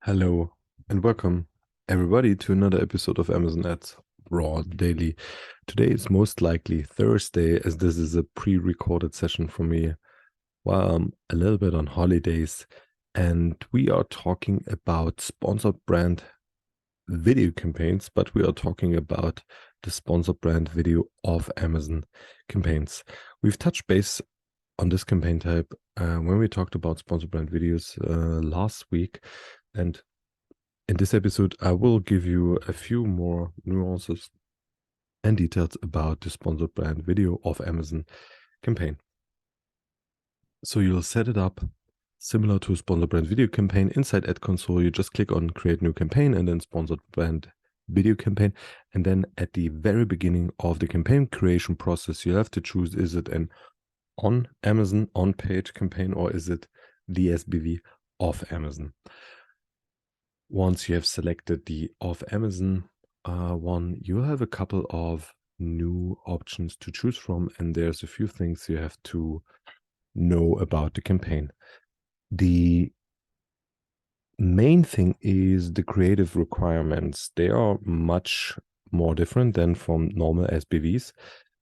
Hello and welcome everybody to another episode of Amazon Ads Raw Daily. Today is most likely Thursday, as this is a pre-recorded session for me while I'm a little bit on holidays, and we are talking about sponsored brand video campaigns, but we are talking about the sponsored brand video of Amazon campaigns. We've touched base on this campaign type when we talked about sponsored brand videos last week. And in this episode, I will give you a few more nuances and details about the sponsored brand video of Amazon campaign. So you'll set it up similar to a sponsored brand video campaign. Inside Ad Console, you just click on Create New Campaign and then Sponsored Brand Video Campaign. And then at the very beginning of the campaign creation process, you have to choose, is it an on Amazon on-page campaign or is it the SBV of Amazon? Once you have selected the of Amazon one, you have a couple of new options to choose from, and there's a few things you have to know about the campaign. The main thing is the creative requirements. They are much more different than from normal SBVs,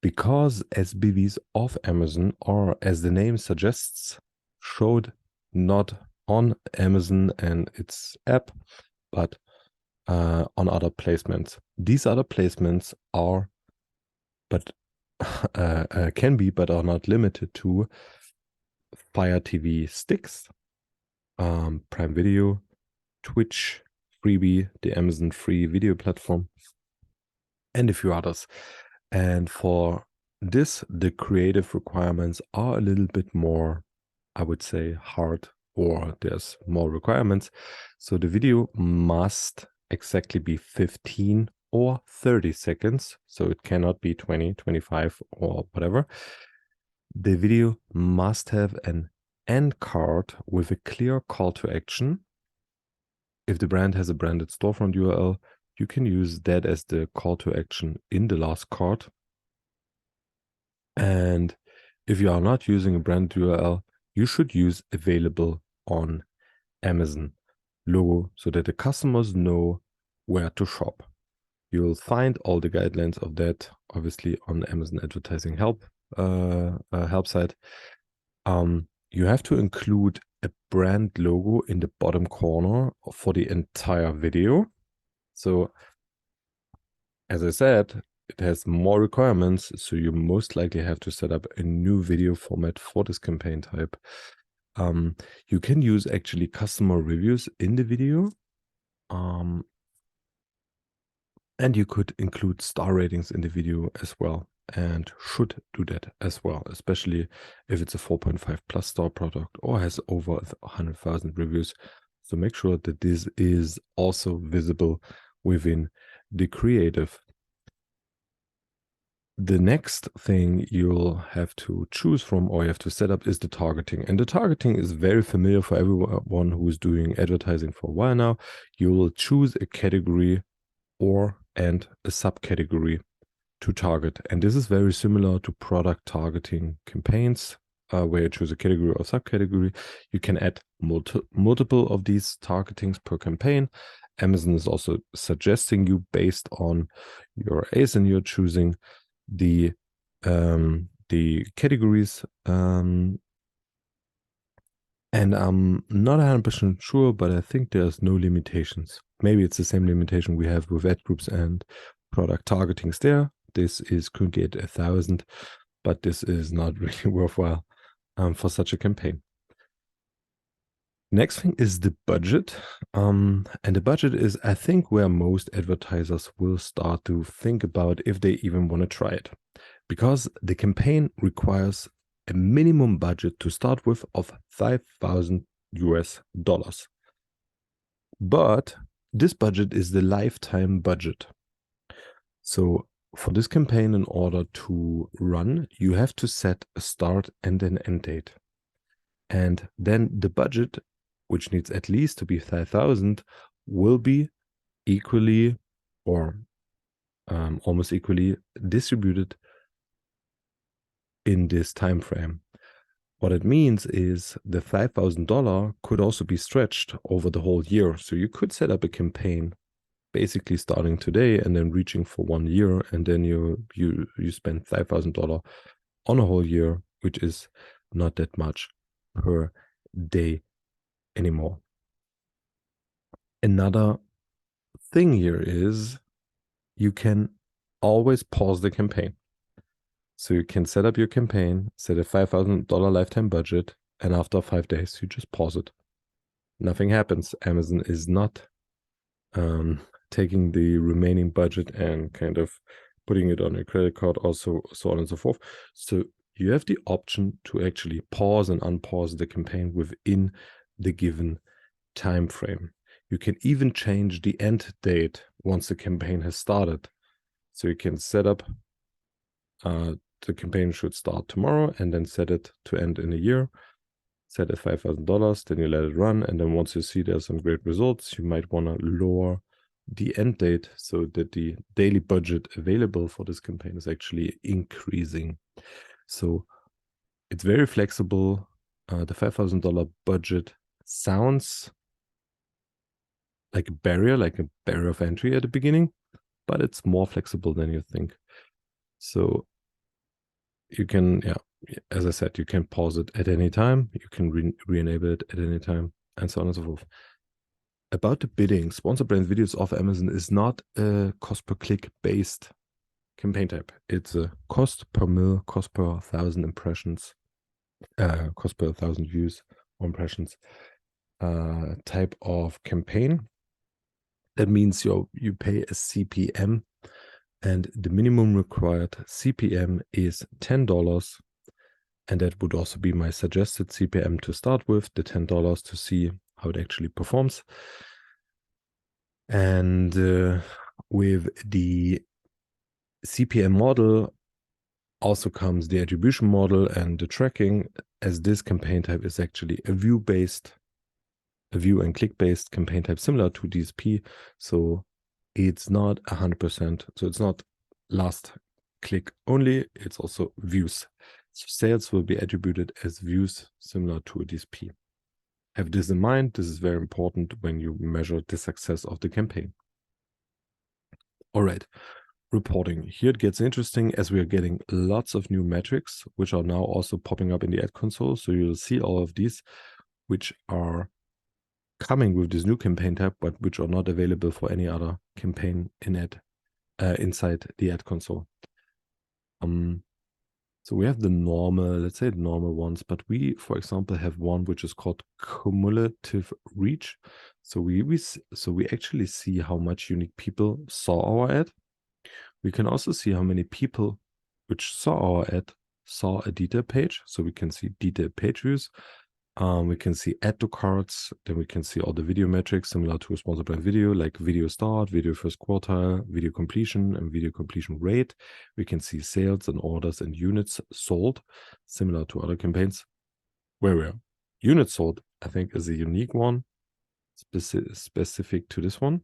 because SBVs of Amazon are, as the name suggests, showed not on Amazon and its app, but on other placements. These other placements are, but can be, but are not limited to Fire TV Sticks, Prime Video, Twitch, Freebie, the Amazon free video platform, and a few others. And for this, the creative requirements are a little bit more, I would say, hard, or there's more requirements. So the video must exactly be 15 or 30 seconds. So it cannot be 20, 25 or whatever. The video must have an end card with a clear call to action. If the brand has a branded storefront URL, you can use that as the call to action in the last card. And if you are not using a brand URL, you should use available on Amazon logo so that the customers know where to shop. You'll find all the guidelines of that obviously on Amazon Advertising Help site. You have to include a brand logo in the bottom corner for the entire video. So as I said, it has more requirements, so you most likely have to set up a new video format for this campaign type. You can use actually customer reviews in the video. And you could include star ratings in the video as well, and should do that as well, especially if it's a 4.5 plus star product or has over 100,000 reviews. So make sure that this is also visible within the creative. The next thing you'll have to choose from, or you have to set up, is the targeting. And the targeting is very familiar for everyone who is doing advertising for a while now. You will choose a category and a subcategory to target. And this is very similar to product targeting campaigns, where you choose a category or subcategory. You can add multiple of these targetings per campaign. Amazon is also suggesting you, based on your ASIN you're choosing, the categories, and I'm not 100% sure, but I think there's no limitations. Maybe it's the same limitation we have with ad groups and product targetings there. This is currently at 1,000, but this is not really worthwhile for such a campaign. Next thing is the budget. And the budget is, I think, where most advertisers will start to think about if they even want to try it. Because the campaign requires a minimum budget to start with of $5,000 US. But this budget is the lifetime budget. So for this campaign, in order to run, you have to set a start and an end date. And then the budget, which needs at least to be 5,000, will be equally or almost equally distributed in this time frame. What it means is the $5,000 could also be stretched over the whole year. So you could set up a campaign basically starting today and then reaching for 1 year, and then you spend $5,000 on a whole year, which is not that much per day anymore. Another thing here is you can always pause the campaign. So you can set up your campaign, set a $5,000 lifetime budget, and after 5 days, you just pause it. Nothing happens. Amazon is not taking the remaining budget and kind of putting it on a credit card, also so on and so forth. So you have the option to actually pause and unpause the campaign within the given time frame. You can even change the end date once the campaign has started. So you can set up the campaign should start tomorrow and then set it to end in a year. Set at $5,000, then you let it run, and then once you see there's some great results, you might want to lower the end date so that the daily budget available for this campaign is actually increasing. So it's very flexible. The $5,000 budget sounds like a barrier of entry at the beginning, but it's more flexible than you think. So you can, as I said, you can pause it at any time. You can re-enable it at any time, and so on and so forth. About the bidding, sponsor brand videos off Amazon is not a cost per click based campaign type. It's a cost per mil, cost per 1,000 impressions, cost per 1,000 views or impressions type of campaign. That means you pay a CPM, and the minimum required CPM is $10. And that would also be my suggested CPM to start with, the $10 to see how it actually performs. And with the CPM model also comes the attribution model and the tracking, as this campaign type is actually a view and click-based campaign type similar to DSP. So it's not 100%. So it's not last click only, it's also views. So sales will be attributed as views similar to a DSP. Have this in mind. This is very important when you measure the success of the campaign. All right, reporting. Here it gets interesting as we are getting lots of new metrics, which are now also popping up in the ad console. So you'll see all of these, which are coming with this new campaign type, but which are not available for any other campaign inside the ad console. So we have the normal, let's say the normal ones, but we, for example, have one which is called cumulative reach. So we actually see how much unique people saw our ad. We can also see how many people which saw our ad saw a detail page. So we can see detailed page views. We can see add to carts. Then we can see all the video metrics similar to a sponsor brand video, like video start, video first quartile, video completion, and video completion rate. We can see sales and orders and units sold, similar to other campaigns. Where we are. Units sold, I think, is a unique one, specific to this one.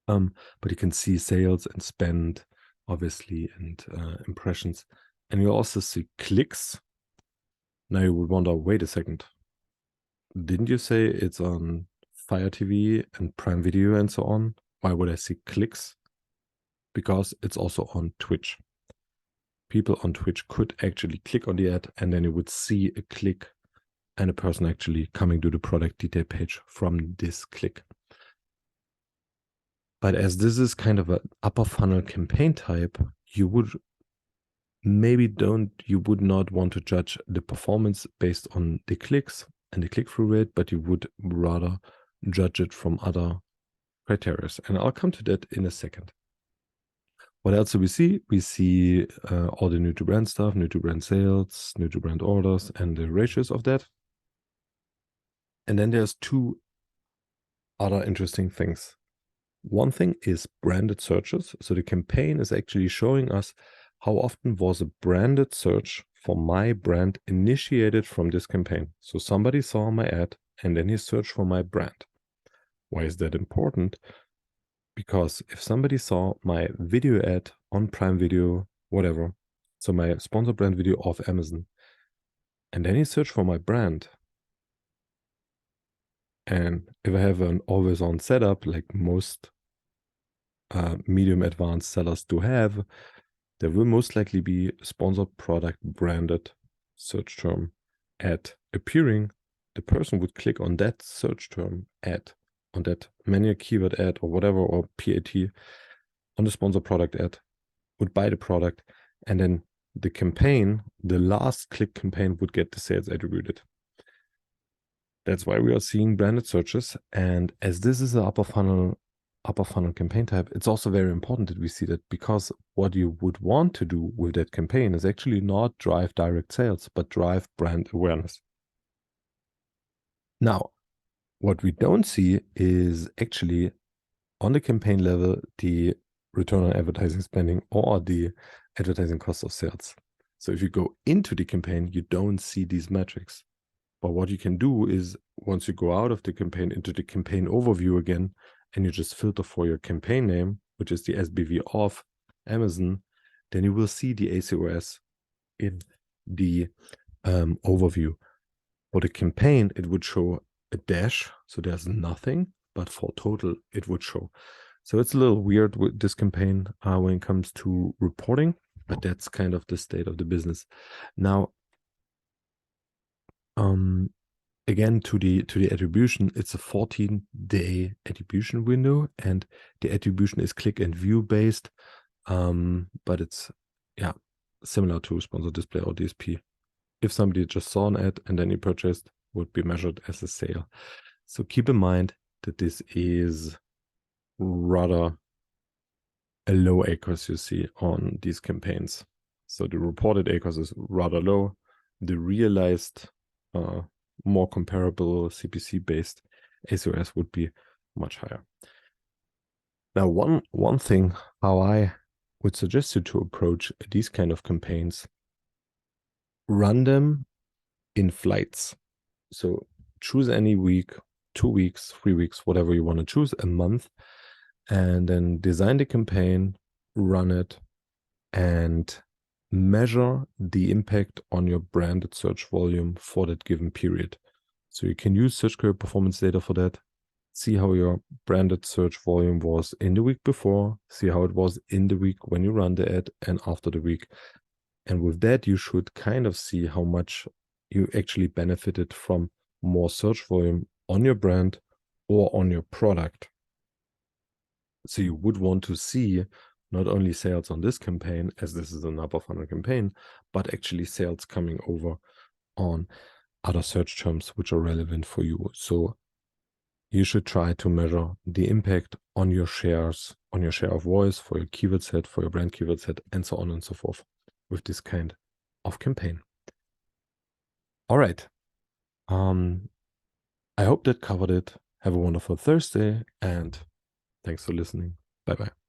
But you can see sales and spend, obviously, and impressions. And you also see clicks. Now you would wonder, wait a second. Didn't you say it's on Fire TV and Prime Video and so on? Why would I see clicks? Because it's also on Twitch. People on Twitch could actually click on the ad, and then you would see a click and a person actually coming to the product detail page from this click. But as this is kind of an upper funnel campaign type, you would not want to judge the performance based on the clicks and the click-through rate, but you would rather judge it from other criteria. And I'll come to that in a second. What else do we see? We see all the new to brand stuff, new to brand sales, new to brand orders, and the ratios of that. And then there's two other interesting things. One thing is branded searches. So the campaign is actually showing us how often was a branded search for my brand initiated from this campaign. So somebody saw my ad and then he searched for my brand. Why is that important? Because if somebody saw my video ad on Prime Video, whatever, so my sponsor brand video off Amazon, And then you search for my brand. And if I have an always on setup, like most medium advanced sellers do have, there will most likely be sponsored product branded search term ad appearing. The person would click on that search term ad, on that manual keyword ad or whatever, or PAT, on the sponsored product ad, would buy the product, and then the campaign, the last click campaign, would get the sales attributed. That's why we are seeing branded searches. And as this is an upper funnel campaign type, it's also very important that we see that, because what you would want to do with that campaign is actually not drive direct sales, but drive brand awareness. Now, what we don't see is actually on the campaign level, the return on advertising spending or the advertising cost of sales. So if you go into the campaign, you don't see these metrics. But what you can do is, once you go out of the campaign into the campaign overview again, and you just filter for your campaign name, which is the SBV of Amazon, then you will see the ACOS in the overview. For the campaign, it would show a dash, so there's nothing, but for total, it would show. So it's a little weird with this campaign when it comes to reporting, but that's kind of the state of the business. Now, again, to the attribution, it's a 14-day attribution window, and the attribution is click and view based, but it's similar to sponsored display or DSP. If somebody just saw an ad and then he purchased, would be measured as a sale. So keep in mind that this is rather a low ACOS you see on these campaigns. So the reported ACOS is rather low. The realized more comparable CPC-based ACOS would be much higher. Now, one thing how I would suggest you to approach these kind of campaigns, run them in flights. So choose any week, 2 weeks, 3 weeks, whatever you want to choose, a month, and then design the campaign, run it, and measure the impact on your branded search volume for that given period. So you can use search query performance data for that. See how your branded search volume was in the week before, see how it was in the week when you run the ad, and after the week. And with that, you should kind of see how much you actually benefited from more search volume on your brand or on your product. So you would want to see not only sales on this campaign, as this is an upper funnel campaign, but actually sales coming over on other search terms which are relevant for you. So you should try to measure the impact on your shares, on your share of voice for your keyword set, for your brand keyword set, and so on and so forth with this kind of campaign. All right. I hope that covered it. Have a wonderful Thursday, and thanks for listening. Bye-bye.